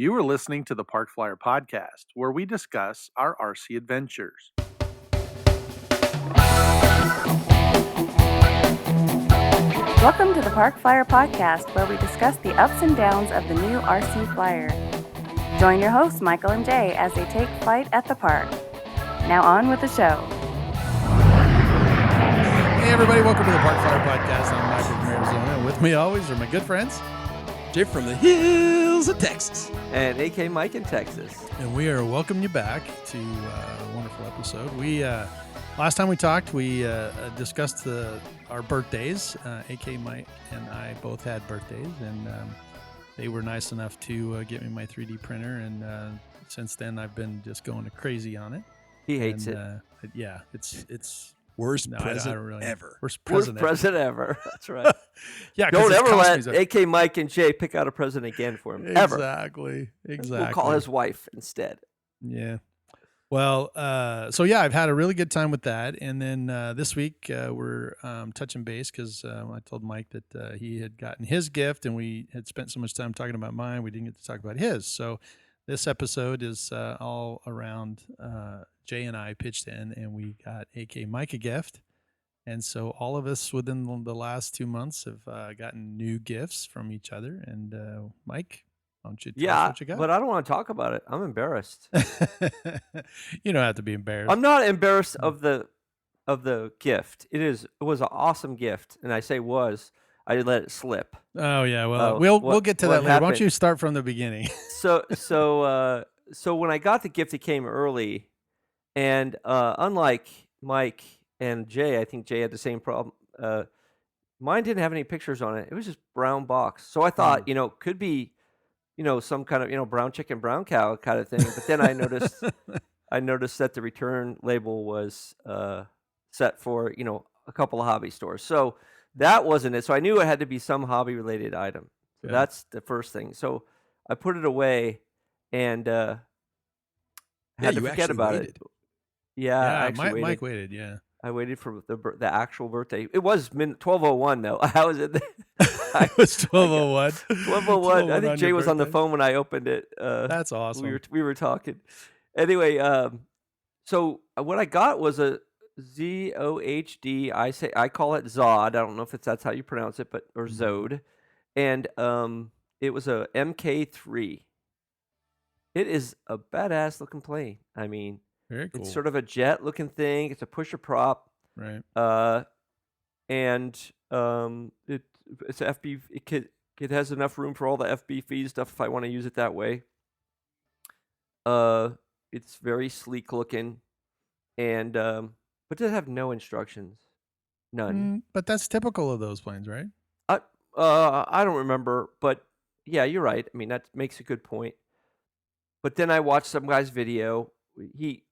You are listening to the Park Flyer Podcast, where we discuss our RC adventures. Welcome to the Park Flyer Podcast, where we discuss the ups and downs of the new RC Flyer. Join your hosts, Michael and Jay, as they take flight at the park. Now on with the show. Hey everybody, welcome to the Park Flyer Podcast. I'm Michael from Arizona, and with me always are my good friends, Jay from the hills of Texas. And AK Mike in Texas. and we are welcoming you back to a wonderful episode. We last time we talked, we discussed our birthdays. AK Mike and I both had birthdays, and they were nice enough to get me my 3D printer, and since then I've been just going crazy on it. He hates it. Yeah, it's Worst no, present I don't really, ever. Worst Worst present present ever. That's right. Yeah, 'cause Don't it's ever cost let me AK Mike and Jay pick out a present again for him. Ever. Exactly. We'll call his wife instead. Yeah. Well, so yeah, I've had a really good time with that. And then this week we're touching base because I told Mike that he had gotten his gift and we had spent so much time talking about mine, we didn't get to talk about his. So this episode is all around Jay and I pitched in, and we got AK Mike a gift. And so all of us within the last 2 months have gotten new gifts from each other. And Mike, why don't you tell us what you got? But I don't want to talk about it. I'm embarrassed. You don't have to be embarrassed. I'm not embarrassed of the gift. It was an awesome gift, and I say was. I let it slip. Oh yeah, well Oh, we'll get to that later. Why don't happened? you start from the beginning? So when I got the gift, it came early, and unlike Mike and Jay, I think Jay had the same problem. Mine didn't have any pictures on it. It was just brown box. So I thought, could be, some kind of, brown chicken, brown cow kind of thing. But then I noticed that the return label was set for, a couple of hobby stores. So that wasn't it. So I knew it had to be some hobby related item. So Yeah. that's the first thing. So I put it away and had to you forget actually about waited. it. Yeah, I actually waited. Mike waited. Yeah, I waited for the actual birthday. It was 12:01 though. I was in there. it was 12:01. 12:01. I on think your Jay was on the birthday. phone when I opened it. That's awesome. We were talking. Anyway, so what I got was a ZOHD. I call it Zod. I don't know if that's how you pronounce it, or Zode, and it was a MK3. It is a badass looking plane. I mean, Very cool. it's sort of a jet looking thing. It's a pusher prop. Right. And it's a FB. It has enough room for all the FB stuff if I want to use it that way. It's very sleek looking, and but does have no instructions, none. But that's typical of those planes, right? I don't remember, but yeah, you're right. I mean, that makes a good point. But then I watched some guy's video. He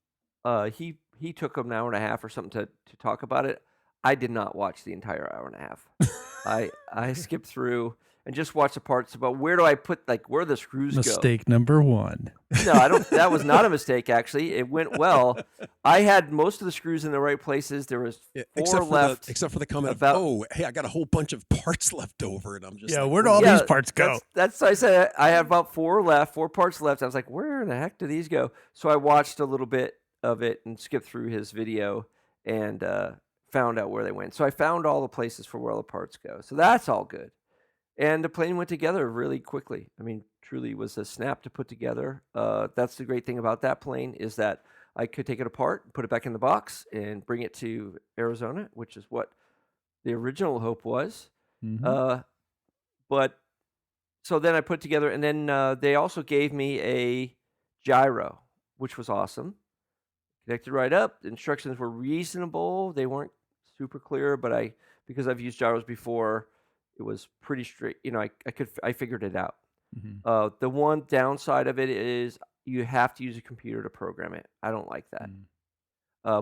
took an hour and a half or something to talk about it. I did not watch the entire hour and a half. I skipped through and just watched the parts about where do I put, where the screws go. Mistake number one. No, I don't. That was not a mistake. Actually, it went well. I had most of the screws in the right places. There was four left. Except for the comment about- of, hey, I got a whole bunch of parts left over, and I'm just Yeah, like, where'd all these parts go? That's I said I had about four parts left. I was like, where in the heck do these go? So I watched a little bit of it and skipped through his video and found out where they went. So I found all the places for where all the parts go. So that's all good. And the plane went together really quickly. I mean, truly was a snap to put together. That's the great thing about that plane is that I could take it apart, put it back in the box, and bring it to Arizona, which is what the original hope was. Mhm. But so then I put together, and then they also gave me a gyro, which was awesome. Connected right up. The instructions were reasonable. They weren't super clear, but because I've used gyros before, it was pretty straight. I figured it out. Mhm. The one downside of it is you have to use a computer to program it. I don't like that.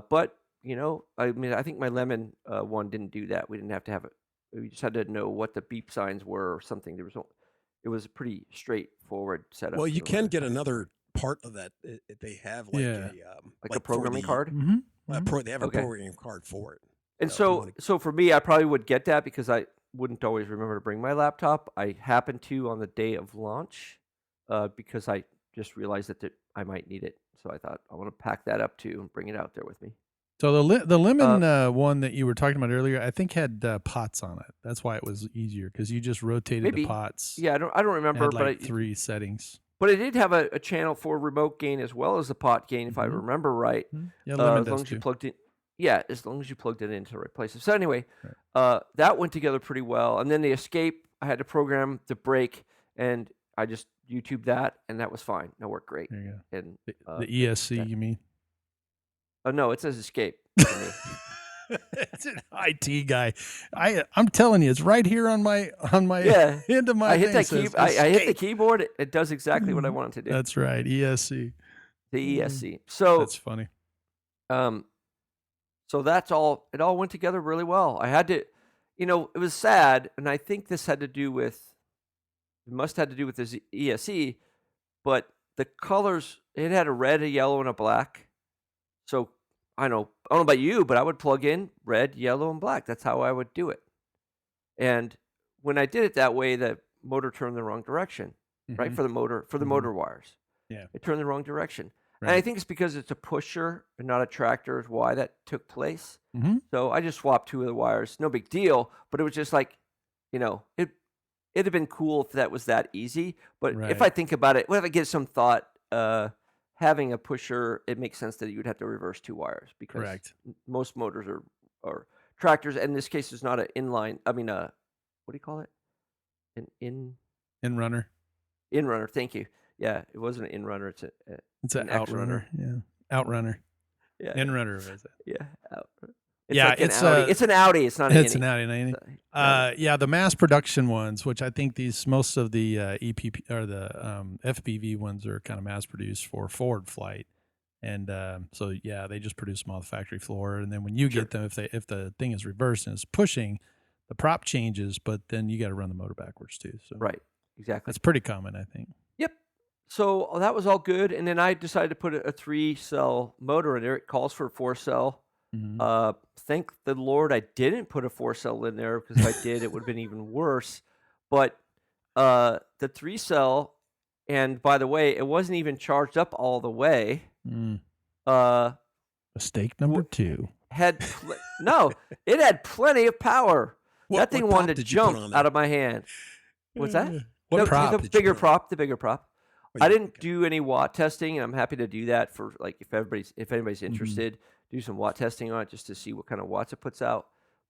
But I think my Lemon one didn't do that. We didn't have to have it. We just had to know what the beep signs were or something. It was a pretty straightforward setup. well, you for can the- get another part of that. They have like Yeah. a for programming the- card. Mhm. They have Okay. a programming card for it. And if you so, wanna- so for me, I probably would get that because I wouldn't always remember to bring my laptop. I happened to on the day of launch. because I just realized that I might need it. So I thought I want to pack that up too and bring it out there with me. So the lemon one that you were talking about earlier, I think had pots on it. That's why it was easier because you just rotated Maybe. the pots. Yeah, I don't remember, Had like but 3 settings. But it did have a channel for remote gain as well as the pot gain, if I remember right. Yeah, lemon As does long as you too. plugged in. Yeah, as long as you plugged it into the right places. So anyway, Right. that went together pretty well. And then the escape, I had to program the brake, and I just YouTube that, and that was fine. That worked great. There you go. And The ESC, you mean? no, it says escape for me. It's an IT guy. I'm telling you, it's right here on my Yeah. end of my. I hit that thing. key. I hit the keyboard. It does exactly what I wanted to do. That's right, ESC. The ESC. So That's funny. So that's all. It all went together really well. I had to, it was sad, and I think this had to do with. It must have had to do with the ESC, but the colors. It had a red, a yellow, and a black. So I don't know about you, but I would plug in red, yellow, and black. That's how I would do it. And when I did it that way, the motor turned the wrong direction, right? For the motor wires. Yeah. It turned the wrong direction. Right. And I think it's because it's a pusher and not a tractor is why that took place. So I just swapped 2 of the wires. No big deal, but it was just like, it'd have been cool if that was that easy. But if I think about it, what if I give some thought, having a pusher, it makes sense that you would have to reverse 2 wires because most motors are tractors. And in this case, it's not an inline. I mean, what do you call it? An In-runner. in-runner. Thank you. Yeah, it wasn't an in-runner. It's an outrunner. Yeah, outrunner. Yeah, In-runner. Is it? yeah. It's an Audi. It's an Audi. It's not an It's an Audi. Yeah, the mass production ones, which I think most of the EPP or the FPV ones are kind of mass produced for forward flight, and so yeah, they just produce them on the factory floor, and then when you get them, if the thing is reversed and it's pushing, the prop changes, but then you got to run the motor backwards too. So right, exactly. That's pretty common, I think. Yep. So that was all good, and then I decided to put a 3-cell motor in there. It calls for a 4-cell. Thank the Lord I didn't put a 4-cell in there because if I did, it would have been even worse. But the 3-cell, and by the way, it wasn't even charged up all the way. Mistake number 2. No, it had plenty of power. That thing what wanted prop to did you put on jump there? out of my hand. What's that? What prop? The did you bigger put on? prop. The bigger prop. Oh, I didn't do any watt testing, and I'm happy to do that for like if anybody's Mm-hmm. interested, do some watt testing on it just to see what kind of watts it puts out.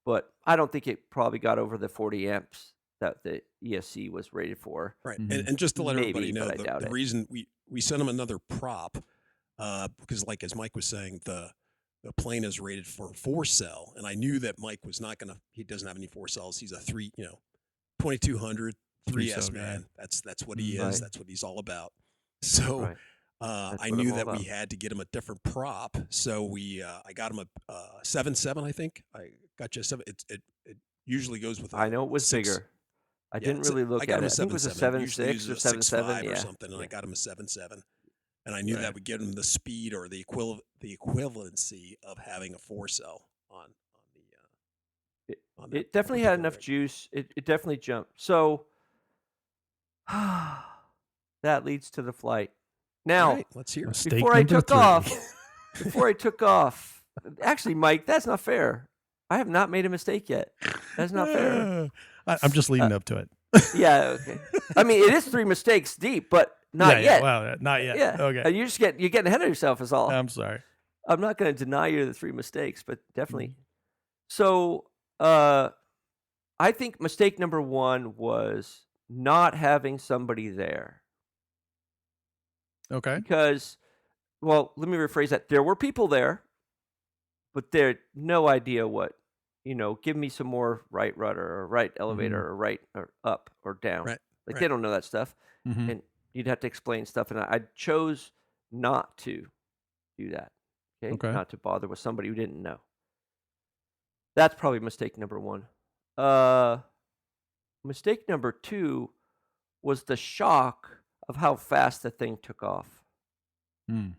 But I don't think it probably got over the 40 amps that the ESC was rated for. Right. And just to let everybody Maybe, know, but I doubt the it. reason we sent him another prop, because like as Mike was saying, the plane is rated for 4-cell, and I knew that Mike was not gonna. He doesn't have any 4-cells. He's a 2200 3S 3-cell guy. man. That's what he is. Right. That's what he's all about. So Right. I what I'm knew all that we about. had to get him a different prop. So I got him a 7.7. I think I got you a 7. It usually goes with. I know it was 6. bigger. I Yeah, didn't really look I got at him it. I think it was a 7.7. Usually 7.6 uses or a 6.5 7.7. or Yeah. something, and I got him a 7.7. And I knew Right. that would give him the speed or the equivalency of having a 4-cell on It definitely had enough juice. It definitely jumped. So that leads to the flight. Now, All right, let's hear it. Mistake before I number took 3. off, actually, Mike, that's not fair. I have not made a mistake yet. That's not fair. I'm just leading up to it. Yeah, okay. I mean, it is 3 mistakes deep, but not Yeah, yet. well, not yet. Yeah. Okay. You're getting ahead of yourself is all. I'm sorry. I'm not going to deny you the 3 mistakes, but definitely. So, I think mistake number 1 was not having somebody there. Okay. Because, well, let me rephrase that. There were people there, but they had no idea what, give me some more right rudder or right elevator or right or up or down. Right, Like right. they don't know that stuff. Mhm. And you'd have to explain stuff. And I chose not to do that. Okay. Not to bother with somebody who didn't know. That's probably mistake number 1. Mistake number 2 was the shock of how fast the thing took off. Mm.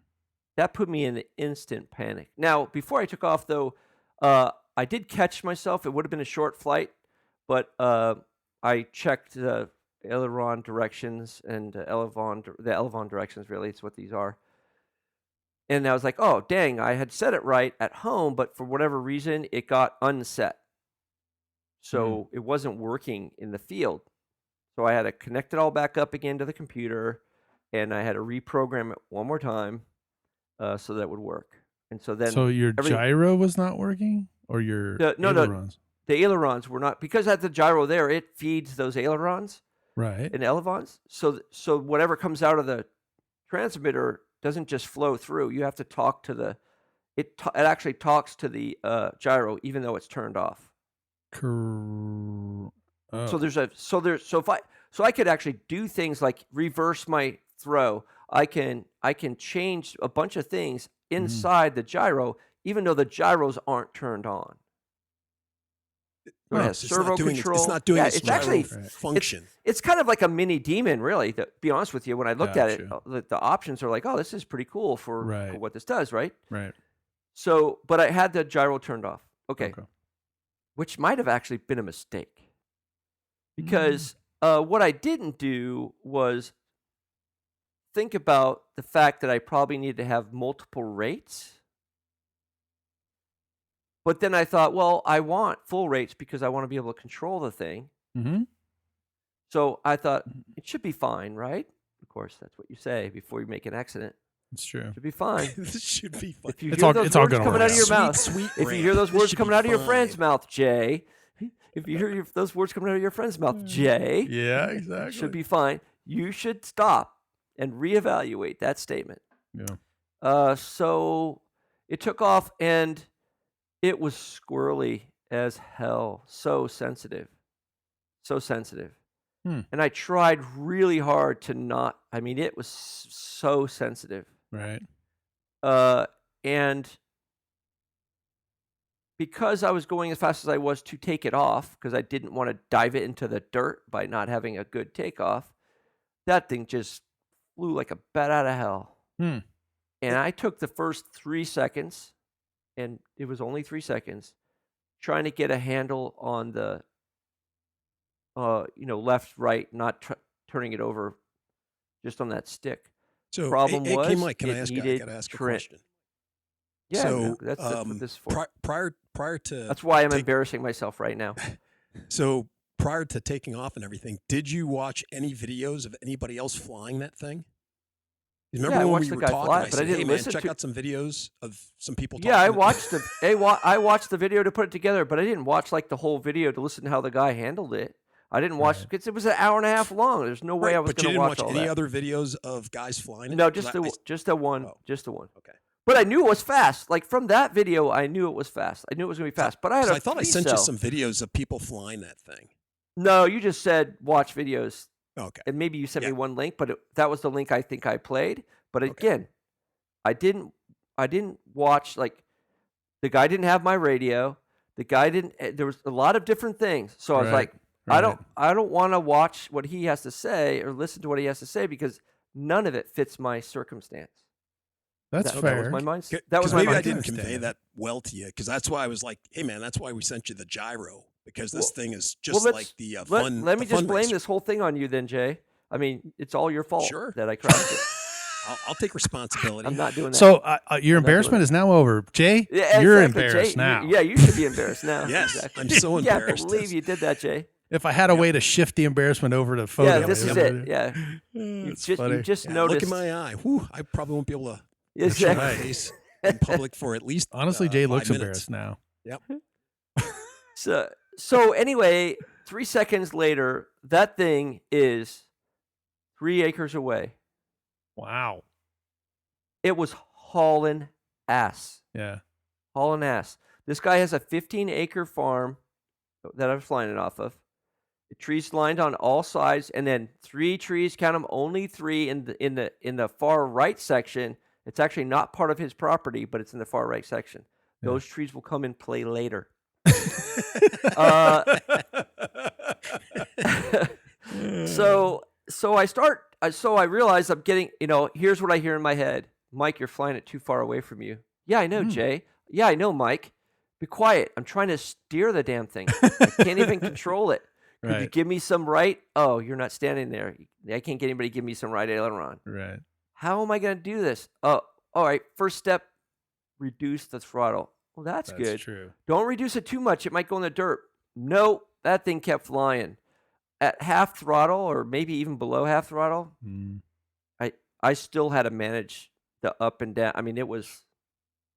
That put me in instant panic. Now, before I took off, though, I did catch myself. It would have been a short flight, but I checked aileron directions and the elevon directions. Really, it's what these are. And I was like, oh, dang, I had set it right at home, but for whatever reason, it got unset. So it wasn't working in the field. So I had to connect it all back up again to the computer, and I had to reprogram it one more time so that would work. And so then So your gyro was not working, or your ailerons? The ailerons were not, because I had the gyro there. It feeds those ailerons, right, and elevons. So whatever comes out of the transmitter doesn't just flow through. You have to talk to it actually talks to the gyro even though it's turned off. Oh. So I could actually do things like reverse my throw. I can change a bunch of things inside the gyro even though the gyros aren't turned on. So it has servo control. It's not doing its actually function. It's kind of like a mini demon, really. To be honest with you, when I looked at it, the options are like, oh, this is pretty cool for what this does, right? Right. So, but I had the gyro turned off. Okay. Which might have actually been a mistake. Because what I didn't do was think about the fact that I probably need to have multiple rates. But then I thought, well, I want full rates because I want to be able to control the thing. Mm-hmm. So I thought it should be fine, right? Of course, that's what you say before you make an accident. It's true. It should be fine. This should be fine. If you hear those words coming out of your mouth, sweet if you hear those words coming out of your friend's mouth, Jay, if you hear those words coming out of your friend's mouth, Jay, yeah, exactly, it should be fine. You should stop and reevaluate that statement. Yeah. So it took off and it was squirrely as hell. So sensitive. And I tried really hard to not. I mean, it was so sensitive. Right. And because I was going as fast as I was to take it off, because I didn't want to dive it into the dirt by not having a good takeoff, that thing just flew like a bat out of hell. And I took the first 3 seconds, and it was only 3 seconds, trying to get a handle on the, left, right, not turning it over just on that stick. So, problem was, Mike, can I gotta ask a question? Yeah, so that's what this is for. Prior to that's why I'm embarrassing myself right now. So prior to taking off and everything, did you watch any videos of anybody else flying that thing? Remember when we were talking? I said, "Hey man, check out some videos of some people." Yeah, I watched I watched the video to put it together, but I didn't watch like the whole video to listen to how the guy handled it. I didn't watch because it was an hour and a half long. There's no way I was going to watch all that. But you didn't watch any other videos of guys flying it? No, just the one. Oh. Just the one. Okay. But I knew it was fast. Like from that video, I knew it was fast. I knew it was going to be fast. But I thought I sent you some videos of people flying that thing. No, you just said watch videos. Okay. And maybe you sent me one link, but that was the link I think I played. But again, I didn't watch, like, the guy didn't have my radio. The guy didn't. There was a lot of different things. So I was like, I don't want to watch what he has to say or listen to what he has to say because none of it fits my circumstance. That's fair. That was my mindset. That was maybe my mindset. I didn't convey that well to you because that's why I was like, hey man, that's why we sent you the gyro because this thing is just like the fun. Let me just blame racer. this whole thing on you then, Jay. I mean, it's all your fault that I crashed it. I'll take responsibility. I'm not doing that. So your embarrassment is now over, Jay. Yeah, you're exactly, embarrassed Jay, now. You should be embarrassed now. Yes, exactly. I'm so embarrassed. I can't believe you did that, Jay. If I had a way to shift the embarrassment over to photo, yeah, this is it. Yeah, you just noticed. Look in my eye. Whew, I probably won't be able to exactly. my face in public for at least. Honestly, Jay 5 looks minutes. embarrassed now. Yep. So anyway, 3 seconds later, that thing is 3 acres away. Wow. It was hauling ass. Yeah. Hauling ass. This guy has a 15-acre farm that I was flying it off of. The trees lined on all sides, and then 3 trees. Count them, only 3 in the far right section. It's actually not part of his property, but it's in the far right section. Yeah. Those trees will come and play later. So I realized I'm getting, here's what I hear in my head. Mike, you're flying it too far away from you. Yeah, I know, Jay. Yeah, I know, Mike. Be quiet. I'm trying to steer the damn thing. I can't even control it. Could you Right. give me some right? Oh, you're not standing there. I can't get anybody to give me some right aileron. Right. How am I going to do this? Oh, all right. First step, reduce the throttle. Well, that's That's good. true. Don't reduce it too much. It might go in the dirt. No, that thing kept flying. At half throttle or maybe even below half throttle, Mm. I still had to manage the up and down. I mean, it was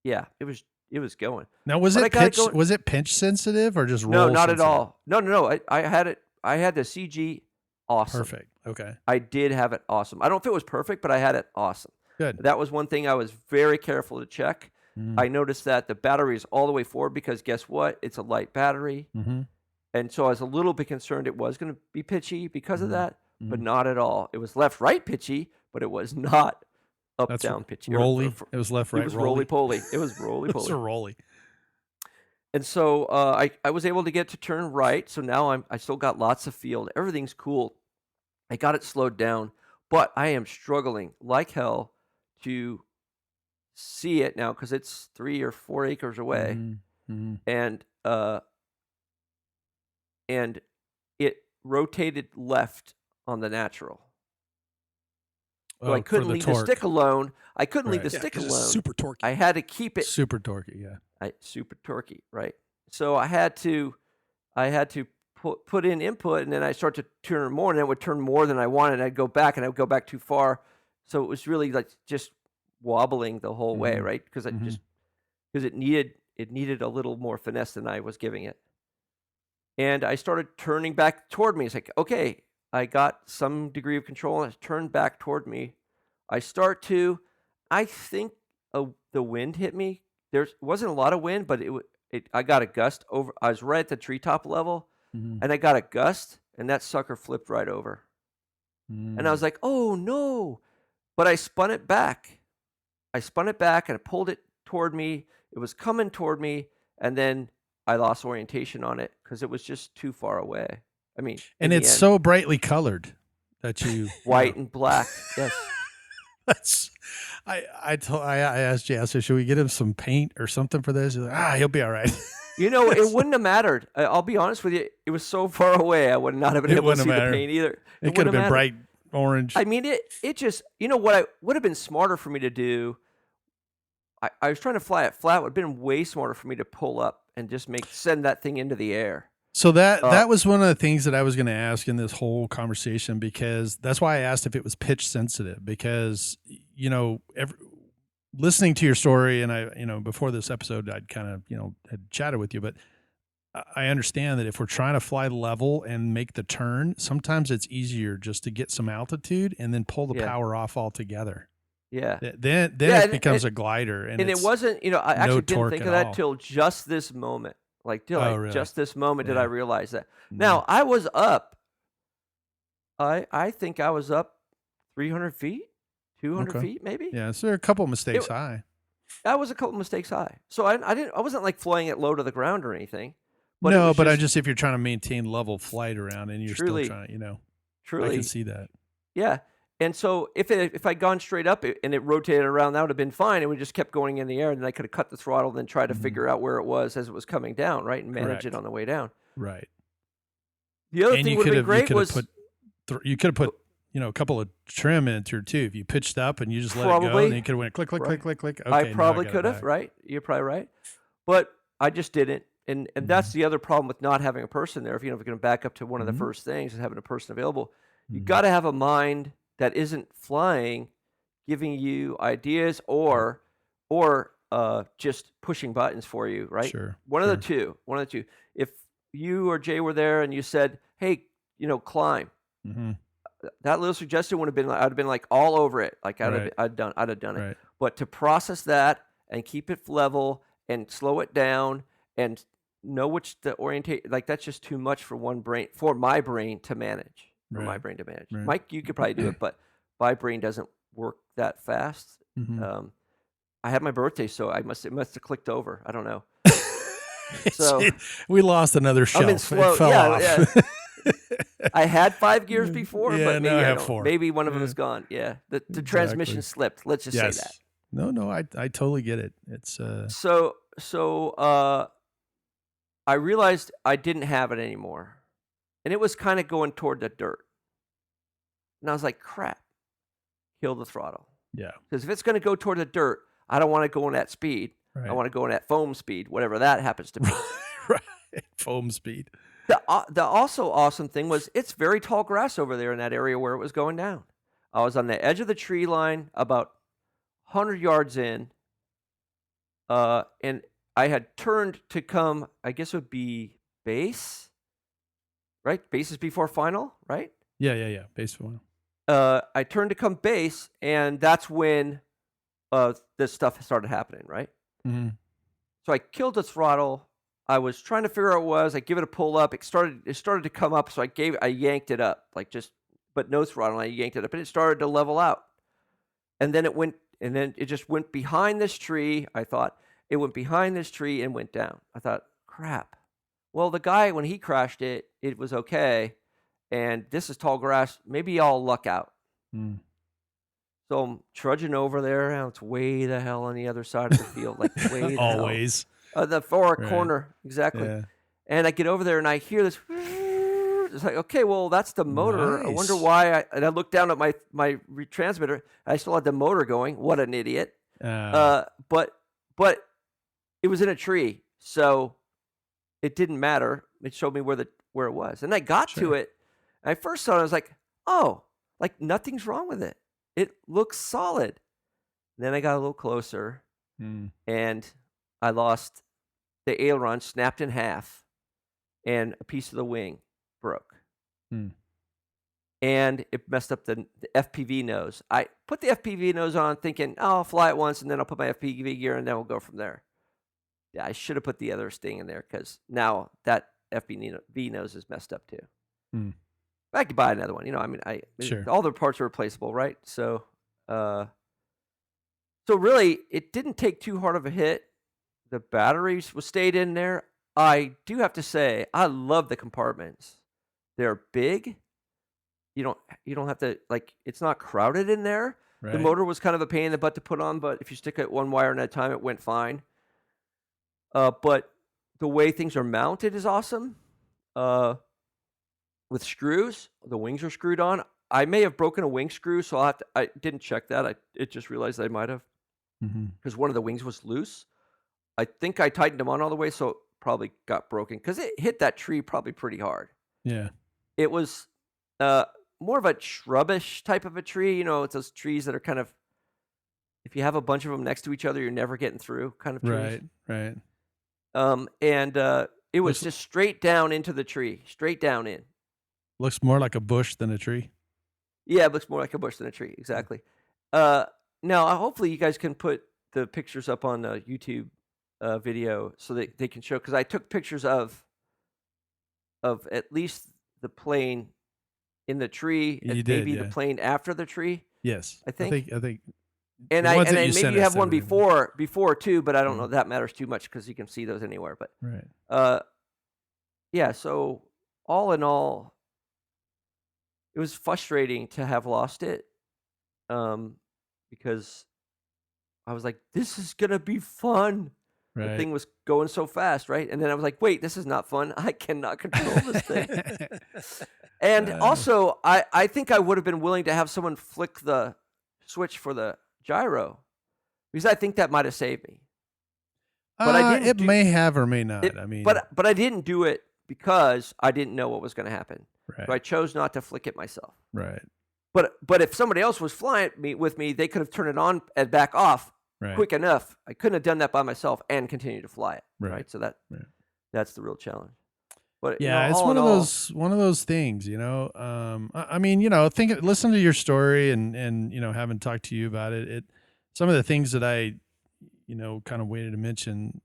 going. Now, was But I it got it pitch? going. Was it pinch sensitive or just No, roll not at sensitive? all. No. I had it. I had the CG awesome. Perfect. Okay. I did have it awesome. I don't know if it was perfect, but I had it awesome. Good. That was one thing I was very careful to check. Mm. I noticed that the battery is all the way forward because guess what? It's a light battery. Mm-hmm. And so I was a little bit concerned it was going to be pitchy because of that, but Mhm. not at all. It was left-right pitchy, but it was not That's up-down pitchy. rolly. It was left, right, It was rolly. roly-poly. It was It's a roly-poly. rolly. And so I was able to get to turn right. So now I still got lots of field. Everything's cool. I got it slowed down, but I am struggling like hell to see it now because it's 3 or 4 acres away, Mm-hmm. and it rotated left on the natural. So I couldn't leave the stick alone. I couldn't leave the Right. stick 'cause it's alone. super torquey. I had to keep it Super torquey. Yeah. super torquey, right? So I had to put in input, and then I start to turn more, and it would turn more than I wanted. And I'd go back, and I would go back too far. So it was really like just wobbling the whole way, Mhm. right? Because Mhm. it needed a little more finesse than I was giving it. And I started turning back toward me. It's like, okay, I got some degree of control, and it turned back toward me. I think the wind hit me. There wasn't a lot of wind, but I got a gust over. I was right at the treetop level, Mhm. and I got a gust, and that sucker flipped right over. And I was like, oh no. But I spun it back. And I pulled it toward me. It was coming toward me, and then I lost orientation on it because it was just too far away. I mean, And in it's the end, so brightly colored that you white and black. Yes. That's I asked Jay, I said, should we get him some paint or something for this? He's like, he'll be all right. It wouldn't have mattered. I'll be honest with you. It was so far away. I would not have been It able to wouldn't see have the mattered. paint either. It could have been mattered. bright orange. I mean, it just, what I would have been smarter for me to do. I was trying to fly it flat. It would have been way smarter for me to pull up and just send that thing into the air. So that was one of the things that I was going to ask in this whole conversation, because that's why I asked if it was pitch sensitive, because, listening to your story, and I, before this episode, I'd kind of, had chatted with you, but I understand that if we're trying to fly level and make the turn, sometimes it's easier just to get some altitude and then pull the power off altogether. Yeah. Then it becomes a glider, and it wasn't. I actually didn't think of that all. till just this moment. Really? Just this moment did Yeah. I realize that. Now I was up. I think I was up 300 feet, 200 Okay. feet, maybe. Yeah, so there are a couple mistakes high. I was a couple mistakes high. So I wasn't like flying it low to the ground or anything. But No, but if you're trying to maintain level flight around, and you're Truly. still trying, truly I can see that. Yeah. And so if I'd gone straight up and it rotated around, that would have been fine. It would just kept going in the air, and then I could have cut the throttle and then try to figure out where it was as it was coming down, right, and manage Correct. it on the way down. Right. The other And thing you would could have been have great was you could have put a couple of trim in through too. If you pitched up and you just let it go, Probably. and you could have went click, click, Right. click, click, click. Okay, I now probably got it could have, back. right? You're probably right. But I just didn't. And that's the other problem with not having a person there. If you're going to back up to one of the first things is having a person available, you got to have a mind that isn't flying, giving you ideas or just pushing buttons for you, right? Sure. One of the two. If you or Jay were there and you said, "Hey, climb," Mm-hmm. that little suggestion would have been. I'd have been like all over it. Like I'd have done it. Right. But to process that and keep it level and slow it down and know which the orientate, like that's just too much for my brain to manage. Right. Right. Mike, you could probably do it, but my brain doesn't work that fast. Mm-hmm. I had my birthday, so it must have clicked over. I don't know. So we lost another shelf. I'm in slow. It fell off. I had 5 gears before, Yeah, but now maybe I have 4. maybe one of them is gone. Yeah, the transmission slipped. Let's just say that. No, I totally get it. It's So I realized I didn't have it anymore. and it was kind of going toward the dirt. And I was like, crap, kill the throttle. Yeah. Because if it's going to go toward the dirt, I don't want to go in that speed. Right. I want to go in that foam speed, whatever that happens to be. Right. Foam speed. The also awesome thing was it's very tall grass over there in that area where it was going down. I was on the edge of the tree line about 100 yards in, and I had turned to come, I guess it would be base, right? Base is before final, right? Yeah. Base one. I turned to come base, and that's when this stuff started happening, right? Mm-hmm. So I killed the throttle. I was trying to figure out what it was. I give it a pull up. It started to come up, so I yanked it up, but no throttle. And I yanked it up, and it started to level out. And then it just went behind this tree. I thought it went behind this tree and went down. I thought, crap. Well, the guy, when he crashed it, it was okay. And this is tall grass. Maybe I'll luck out. Mm. So I'm trudging over there. And it's way the hell on the other side of the field, like way the Always. hell. The far Right. corner, exactly. Yeah. And I get over there and I hear this. It's like, okay, well, that's the motor. I wonder Nice. why. And I look down at my retransmitter. I still had the motor going. What an idiot. But it was in a tree, so it didn't matter. It showed me where it was, and I got to Sure. it. I first saw it. I was like, oh, like nothing's wrong with it. It looks solid. Then I got a little closer, and I lost the aileron, snapped in half, and a piece of the wing broke. And it messed up the FPV nose. I put the FPV nose on thinking, oh, I'll fly it once, and then I'll put my FPV gear, and then we'll go from there. Yeah, I should have put the other sting in there because now that FPV nose is messed up too. I could buy another one. Sure. All the parts are replaceable, right? So really, it didn't take too hard of a hit. The batteries stayed in there. I do have to say, I love the compartments. They're big. You don't have to, like, it's not crowded in there. Right. The motor was kind of a pain in the butt to put on, but if you stick it one wire at a time, it went fine. But the way things are mounted is awesome. With screws, the wings are screwed on. I may have broken a wing screw, so I didn't check that. I just realized I might have, because one of the wings was loose. I think I tightened them on all the way, so it probably got broken because it hit that tree probably pretty hard. Yeah. It was more of a shrubbish type of a tree. It's those trees that are kind of, if you have a bunch of them next to each other, you're never getting through kind of trees. Right. And it was just straight down into the tree, straight down in. Looks more like a bush than a tree. Yeah, it looks more like a bush than a tree. Exactly. Now, hopefully you guys can put the pictures up on the YouTube video so that they can show, because I took pictures of at least the plane in the tree, and You did, maybe the yeah. plane after the tree. Yes. I think. I think. And the ones that maybe sent you us have that one were- before too, but I don't know if that matters too much because you can see those anywhere. But Right. yeah. So all in all, it was frustrating to have lost it, because I was like, "This is gonna be fun." The Right. thing was going so fast, right? And then I was like, "Wait, this is not fun. I cannot control this thing." And also, I think I would have been willing to have someone flick the switch for the gyro, because I think that might have saved me. But I didn't. It may have or may not. But I didn't do it because I didn't know what was going to happen. Right. So I chose not to flick it myself. Right. But if somebody else was flying with me, they could have turned it on and back off Right. quick enough. I couldn't have done that by myself and continue to fly it. Right. Right. So Right. that's the real challenge. But Yeah, it's all one in of all, those things, listen to your story and having talked to you about it. Some of the things that I, kind of waited to mention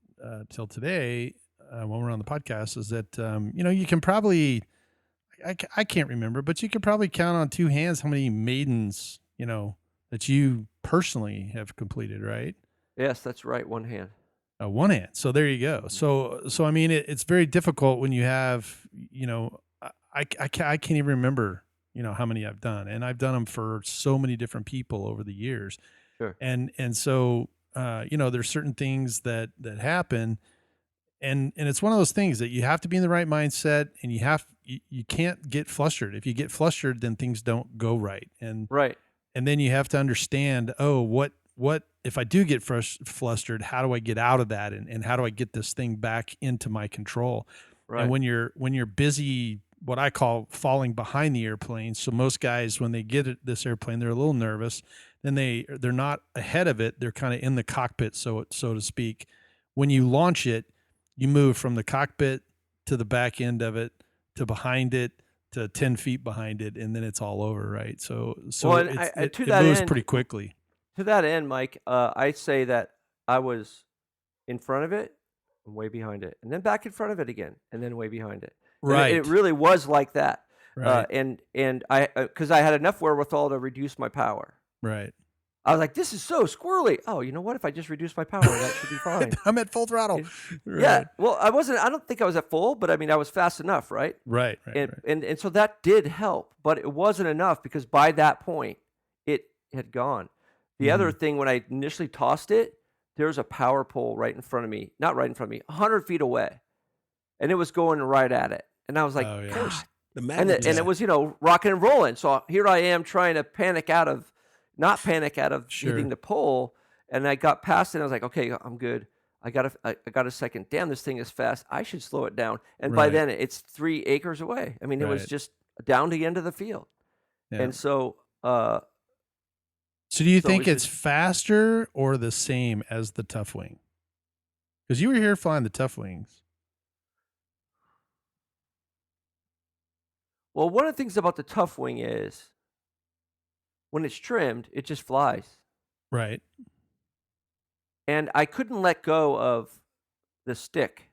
till today when we're on the podcast is that you can probably, I can't remember, but you could probably count on two hands how many maidens that you personally have completed, right? yes, that's right. One hand. One hand. So there you go. So I mean, it's very difficult when you have, I can't even remember, how many I've done, and I've done them for so many different people over the years. Sure. And so, there's certain things that happen, and it's one of those things that you have to be in the right mindset, and you can't get flustered. If you get flustered, then things don't go right. Right. And then you have to understand, oh, what if I do get flustered, how do I get out of that, and how do I get this thing back into my control? And Right. when you're busy, what I call falling behind the airplane. So most guys, when they get this airplane, they're a little nervous. Then they're not ahead of it. They're kind of in the cockpit, so to speak. When you launch it, you move from the cockpit to the back end of it to behind it to 10 feet behind it, and then it's all over, right? So Well, and it to that moves end, pretty quickly. Mike, I say that I was in front of it and way behind it, and then back in front of it again, and then way behind it. And Right. it really was like that. Right. And I, because I had enough wherewithal to reduce my power. Right. I was like, this is so squirrely. Oh, you know what? If I just reduce my power, that should be fine. I'm at full throttle. Yeah. Well, I don't think I was at full, but I mean, I was fast enough, right? Right. And so that did help, but it wasn't enough because by that point, it had gone. The other thing, when I initially tossed it, there was a power pole right in front of me, not right in front of me, 100 feet away. And it was going right at it. And I was like, Oh, yeah. God. The And it was, rocking and rolling. So here I am trying to not panic out of Sure. hitting the pole. And I got past it. And I was like, okay, I'm good. I got a second. Damn, this thing is fast. I should slow it down. And by Right. then, it's 3 acres away. I mean, it was Right. just down the end of the field. Yeah. And so, So do you so think it it's was faster or the same as the Tough Wing? Because you were here flying the Tough Wings. well, one of the things about the Tough Wing is when it's trimmed, it just flies. Right. And I couldn't let go of the stick.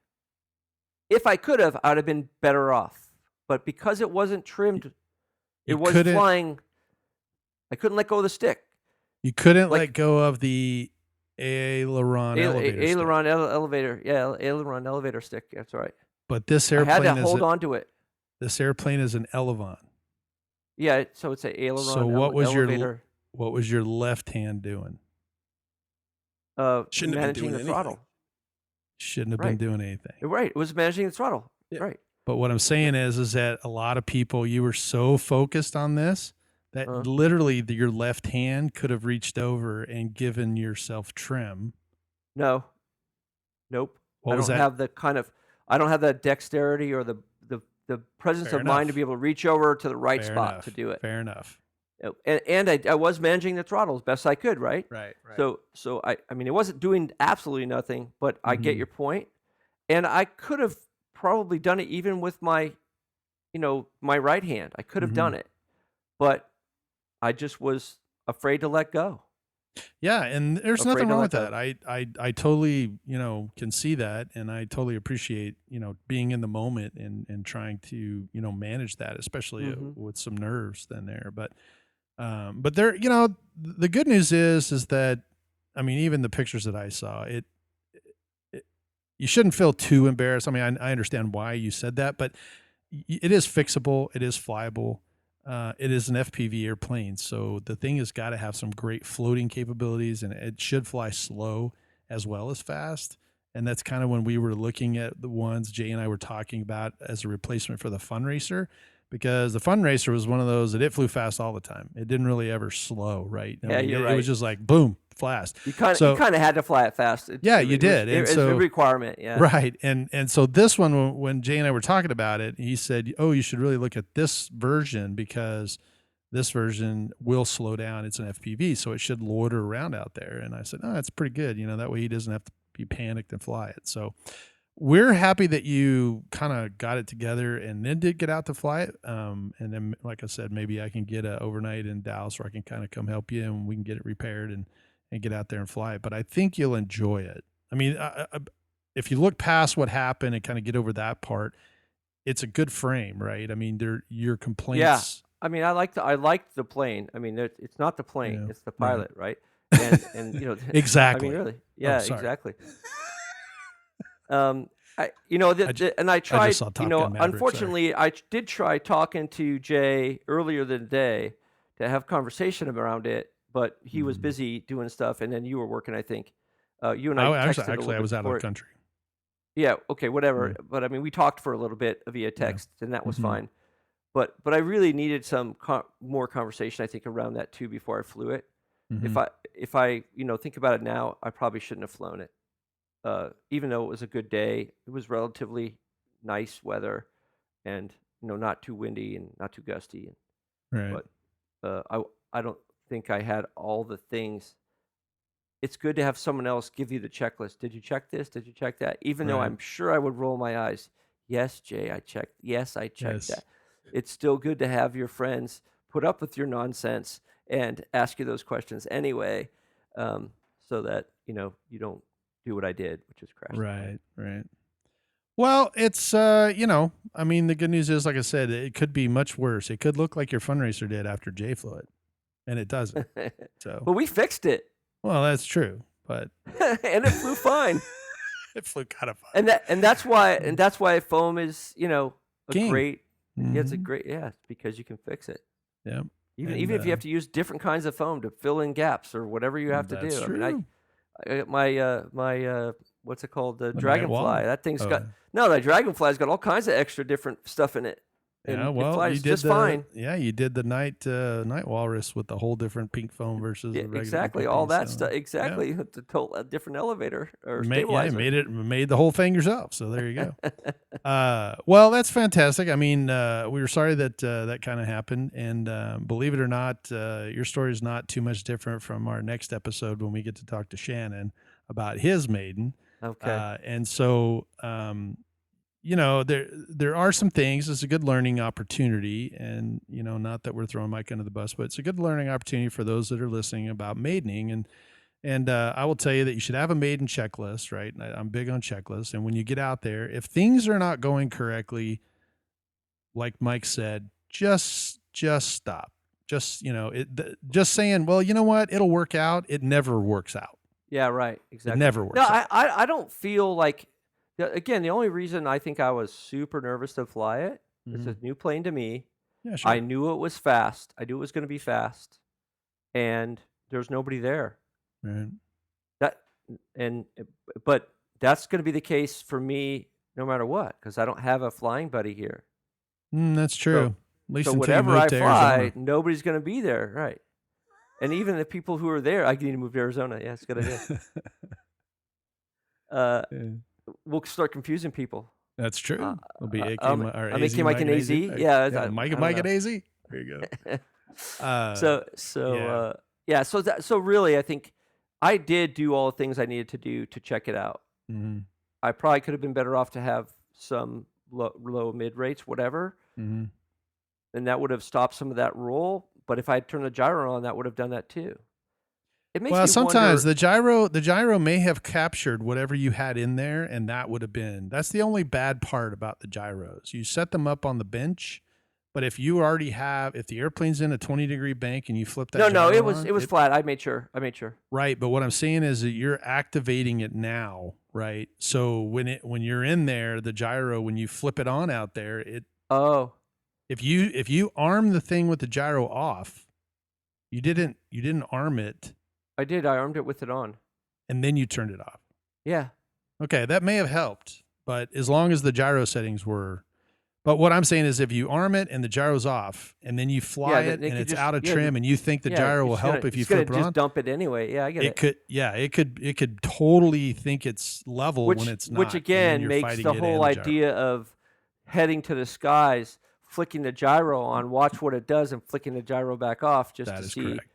If I could have, I'd have been better off. But because it wasn't trimmed, it You was couldn't- flying. I couldn't let go of the stick. You couldn't Like- let go of the aileron elevator stick. Aileron elevator. Yeah, aileron elevator stick. That's right. But this I had airplane to hold on to it. this airplane is an elevon. Yeah, so it's an aileron So what was elevator. your left hand doing? Shouldn't have been managing doing the anything. throttle. Shouldn't have been Right. doing anything. Right. It was managing the throttle. Yeah. Right. But what I'm saying is that a lot of people, you were so focused on this that Uh-huh. literally your left hand could have reached over and given yourself trim. No. Nope. What I was don't that? have the kind of I don't have the dexterity or the presence Fair of mind to enough. be able to reach over to the right Fair spot enough. to do it. Fair enough. And I was managing the throttle as best I could, right? Right. So I mean it wasn't doing absolutely nothing, but I get Mhm. your point. And I could have probably done it even with my my right hand. I could have Mhm. done it. But I just was afraid to let go. Yeah, and there's Afraid nothing to wrong let with go. that. I totally, can see that, and I totally appreciate, being in the moment and trying to, manage that, especially Mhm. with some nerves then there. But there, the good news is that, I mean, even the pictures that I saw, you shouldn't feel too embarrassed. I mean, I understand why you said that, but it is fixable. It is flyable. It is an FPV airplane, so the thing has got to have some great floating capabilities, and it should fly slow as well as fast. And that's kind of when we were looking at the ones Jay and I were talking about as a replacement for the Fun Racer, because the Fun Racer was one of those that it flew fast all the time. It didn't really ever slow, right? Yeah, you're it right. was just like boom, fast. You kind So- of had to fly it fast. Yeah, you did. And It's so- a requirement. Yeah. Right. And so this one, when Jay and I were talking about it, he said, oh, you should really look at this version because this version will slow down. It's an FPV, so it should loiter around out there. And I said, oh, that's pretty good. That way he doesn't have to be panicked and fly it. So we're happy that you kind of got it together and then did get out to fly it. And then, like I said, maybe I can get a overnight in Dallas where I can kind of come help you and we can get it repaired and get out there and fly it. But I think you'll enjoy it. I mean, if you look past what happened and kind of get over that part, it's a good frame, right? I mean, your complaints. I mean, I liked the plane. I mean, it's not the plane; Yeah, it's the right. pilot, right? And Exactly. I mean, really, yeah, sorry. exactly. And I tried. saw Top Gun Maverick, Unfortunately, I did try talking to Jay earlier in the day to have conversation around it, but he was Mhm. busy doing stuff, and then you were working. I think you and I texted a Actually, little I bit was out of before the it. country. Yeah, okay, whatever. Mm. But I mean, we talked for a little bit via text, and that was Mhm. fine. But I really needed some more conversation, I think, around that too before I flew it. Mhm. If I think about it now, I probably shouldn't have flown it. Even though it was a good day, it was relatively nice weather, and not too windy and not too gusty. Right. But I don't think I had all the things. It's good to have someone else give you the checklist. Did you check this? Did you check that? Even though Right. I'm sure I would roll my eyes. Yes, Jay, I checked. Yes, I checked Yes. that. It's still good to have your friends put up with your nonsense and ask you those questions anyway, so that you don't do what I did, which is crash the plane. Right. Right. Well, it's I mean, the good news is, like I said, it could be much worse. It could look like your fundraiser did after Jay flew it, and it doesn't. So, But we fixed it, well, that's true, but and it flew fine. it flew kind of fun. And that's why foam is a King. great. Yeah, it's a Mhm. great it's because you can fix it. Yeah. Even if you have to use different kinds of foam to fill in gaps or whatever you have to That's do. I true. mean, my what's it called? The The night wall? dragonfly. That thing's Oh, got the dragonfly's got all kinds of extra different stuff in it, and yeah. it Well, flies you did just the fine. yeah, you did the night walrus with the whole different pink foam versus Yeah, the regular exactly. All PP, that so, stuff. yeah. Exactly. The total different elevator or Yeah, stabilizer. you made the whole thing yourself. So there you go. Well, that's fantastic. I mean, we were sorry that that kind of happened, and believe it or not, your story is not too much different from our next episode when we get to talk to Shannon about his maiden. Okay. And so, there are some things. It's a good learning opportunity, and not that we're throwing Mike under the bus, but it's a good learning opportunity for those that are listening about maidening. And I will tell you that you should have a maiden checklist, right? I'm big on checklists. And when you get out there, if things are not going correctly, like Mike said, just stop. Just just saying, well, you know what, it'll work out. It never works out. Yeah. Right. It Exactly. never works No, out. I don't feel like. Again, the only reason I think I was super nervous to fly it is Mhm. a new plane to me. Yeah, sure. I knew it was fast. I knew it was going to be fast, and there's nobody there. Right. That and but that's going to be the case for me no matter what, because I don't have a flying buddy here. That's true. At least So until you whatever move I to fly, Arizona. nobody's going to be there, right? And even the people who are there, I need to move to Arizona. Yeah, it's a good idea. Yeah. We'll start confusing people. That's true. It'll be AK I'm or I'm AZ, making Mike and AZ. Yeah, I Mike don't and know. AZ. There you go. Yeah. So really, I think I did do all the things I needed to do to check it out. Mm-hmm. I probably could have been better off to have some low mid rates, whatever, Mm-hmm. and that would have stopped some of that roll. But if I had turned the gyro on, that would have done that too. It makes Well, me sometimes wonder. the gyro may have captured whatever you had in there, and that's the only bad part about the gyros. You set them up on the bench, but if the airplane's in a 20-degree bank and you flip that No, gyro it was on, it was flat. I made sure. right. But what I'm saying is that you're activating it now, right? So when you're in there, the gyro, when you flip it on out there, Oh, if you arm the thing with the gyro off, you didn't arm it, I did. I armed it with it on. and then you turned it off. Yeah. Okay, that may have helped, but as long as the gyro settings were. But what I'm saying is, if you arm it and the gyro's off, and then you fly Yeah, it then and you it's just- out of yeah, trim, and you think the Yeah, gyro will it's help gonna- if you it's gonna flip it just on, dump it anyway. Yeah, I get it. it could totally think it's level when it's not. Which and then again you're makes fighting the it and whole gyro. idea of heading to the skies, flicking the gyro on, watch what it does, and flicking the gyro back off just That to is see. correct.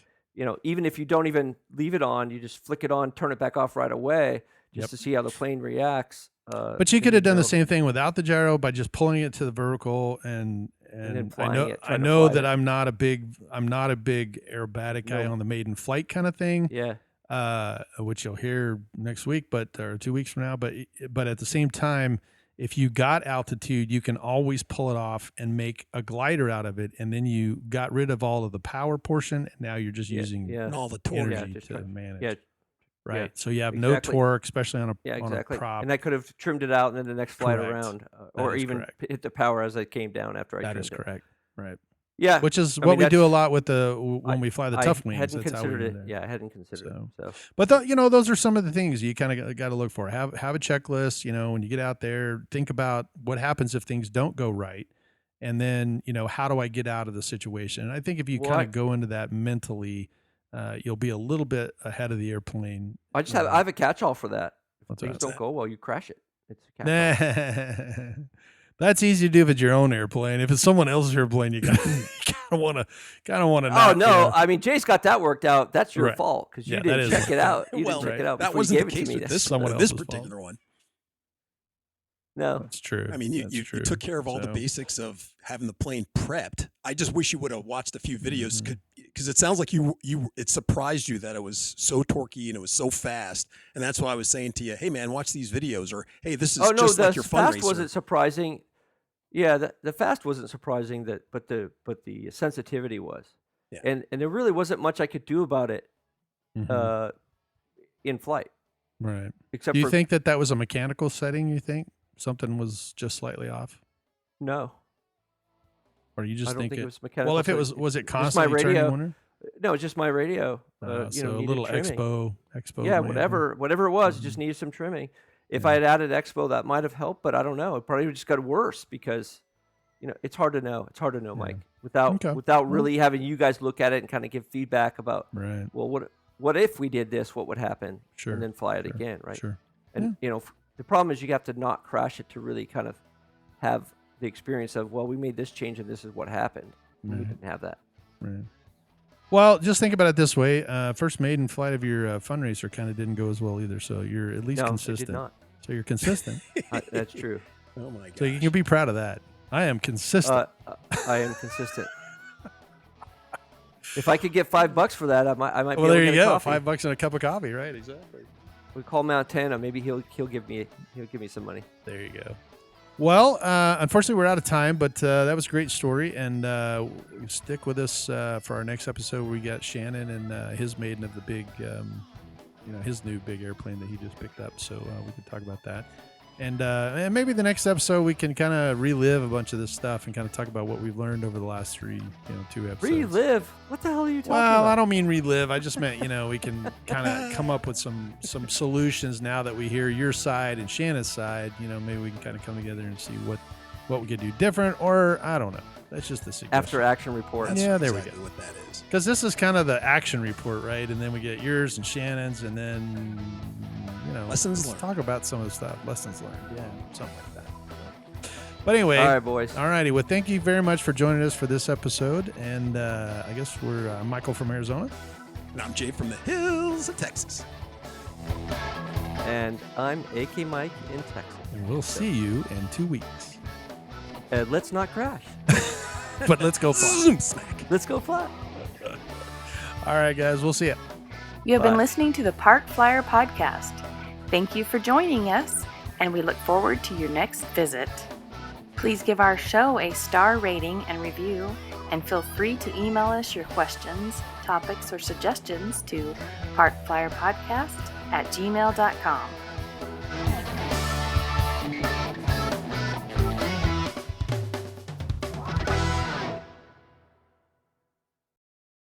Even if you don't even leave it on, you just flick it on, turn it back off right away, just Yep. to see how the plane reacts. But you could have done the same thing without the gyro by just pulling it to the vertical then and flying it, I trying to know fly that it. I'm not a big aerobatic guy No. on the maiden flight kind of thing. Yeah. Which you'll hear next week, or 2 weeks from now. But at the same time, if you got altitude, you can always pull it off and make a glider out of it, and then you got rid of all of the power portion, and now you're just using Yeah. And all the torque. energy just to try- manage. Yeah. Right. yeah, So you have exactly. no torque, especially on a Yeah, on exactly. a prop. And I could have trimmed it out, and then the next flight Correct. around, That or is even correct. hit the power as I came down after I That trimmed is it. correct. Right. Yeah, which is I what mean, we do a that's lot with when we fly the I tough wings. hadn't That's how we considered do it. that. Yeah, I hadn't considered it. So But those are some of the things you kind of got to look for. Have a checklist. When you get out there, think about what happens if things don't go right, and then how do I get out of the situation? And I think if you Well, kind of go into that mentally, you'll be a little bit ahead of the airplane. I have a catch-all for that. If What's things that? don't go well, you crash it. It's a catch-all. That's easy to do if it's your own airplane. If it's someone else's airplane, you kind of want to Oh not. no! I mean, Jay's got that worked out. That's your Right. fault because you Yeah, that didn't is check it out. You Well, didn't check it out that before you wasn't gave the it to case me. with this someone this else's fault. particular one. No, That's true. I mean, you That's true. took care of all the So- basics of having the plane prepped. I just wish you would have watched a few videos Mhm. because it sounds like it surprised you that it was so torquey and it was so fast. And that's why I was saying to you, hey man, watch these videos, or hey, this is oh no, just the like your fast fundraiser. wasn't surprising. Yeah, the fast wasn't surprising but the sensitivity was, Yeah. and there really wasn't much I could do about it Mhm. in flight, Right. except Do you for think that was a mechanical setting? You think something was just slightly off, no. or you just I don't think it? it was mechanical. Well, if it so was it just my constantly turning? radio. Wonder? No, just my radio. So a needed little trimming. expo. Yeah, maybe. whatever it was, it just needed some trimming. If I had added expo, that might have helped, but I don't know. It probably just got worse because, it's hard to know. It's hard to know, Mike, without Okay. really having you guys look at it and kind of give feedback about, Right. well, what if we did this? What would happen? Sure. And then fly it Sure. again, right? Sure. And the problem is you have to not crash it to really kind of have the experience of, well, we made this change and this is what happened. And we Right. didn't have that. Right. Well, just think about it this way: first maiden flight of your fundraiser kind of didn't go as well either. So you're at least No, it consistent. did not. So you're consistent. That's true. Oh my god! So you can be proud of that. I am consistent. I am consistent. If I could get $5 for that, I might. Well, be able there to you get a go. coffee. $5 and a cup of coffee, right? Exactly. We call Montana. Maybe he'll give me some money. There you go. Well, unfortunately, we're out of time, but that was a great story, and stick with us for our next episode. Where we got Shannon and his maiden of the big, his new big airplane that he just picked up. So we could talk about that, and maybe the next episode we can kind of relive a bunch of this stuff and kind of talk about what we've learned over the last 2 episodes. Relive? What the hell are you talking Well, about? I don't mean relive. I just meant, we can kind of come up with some solutions now that we hear your side and Shanna's side. Maybe we can kind of come together and see what we could do different, or I don't know. That's just the suggestion. After action report. That's Yeah, there we exactly go. what that is. Because this is kind of the action report, right? And then we get yours and Shannon's, and then, Lessons let's learned. talk about some of the stuff. Lessons learned. Yeah, something like that. But anyway. All right, boys. All righty. Well, thank you very much for joining us for this episode. And I guess we're Michael from Arizona. And I'm Jay from the hills of Texas. And I'm AK Mike in Texas. And we'll see you in 2 weeks. Let's not crash. But let's go fly. Zoom smack. Let's go fly. All right, guys. We'll see you. You have been Bye. listening to the Park Flyer Podcast. Thank you for joining us, and we look forward to your next visit. Please give our show a star rating and review, and feel free to email us your questions, topics, or suggestions to parkflyerpodcast@gmail.com.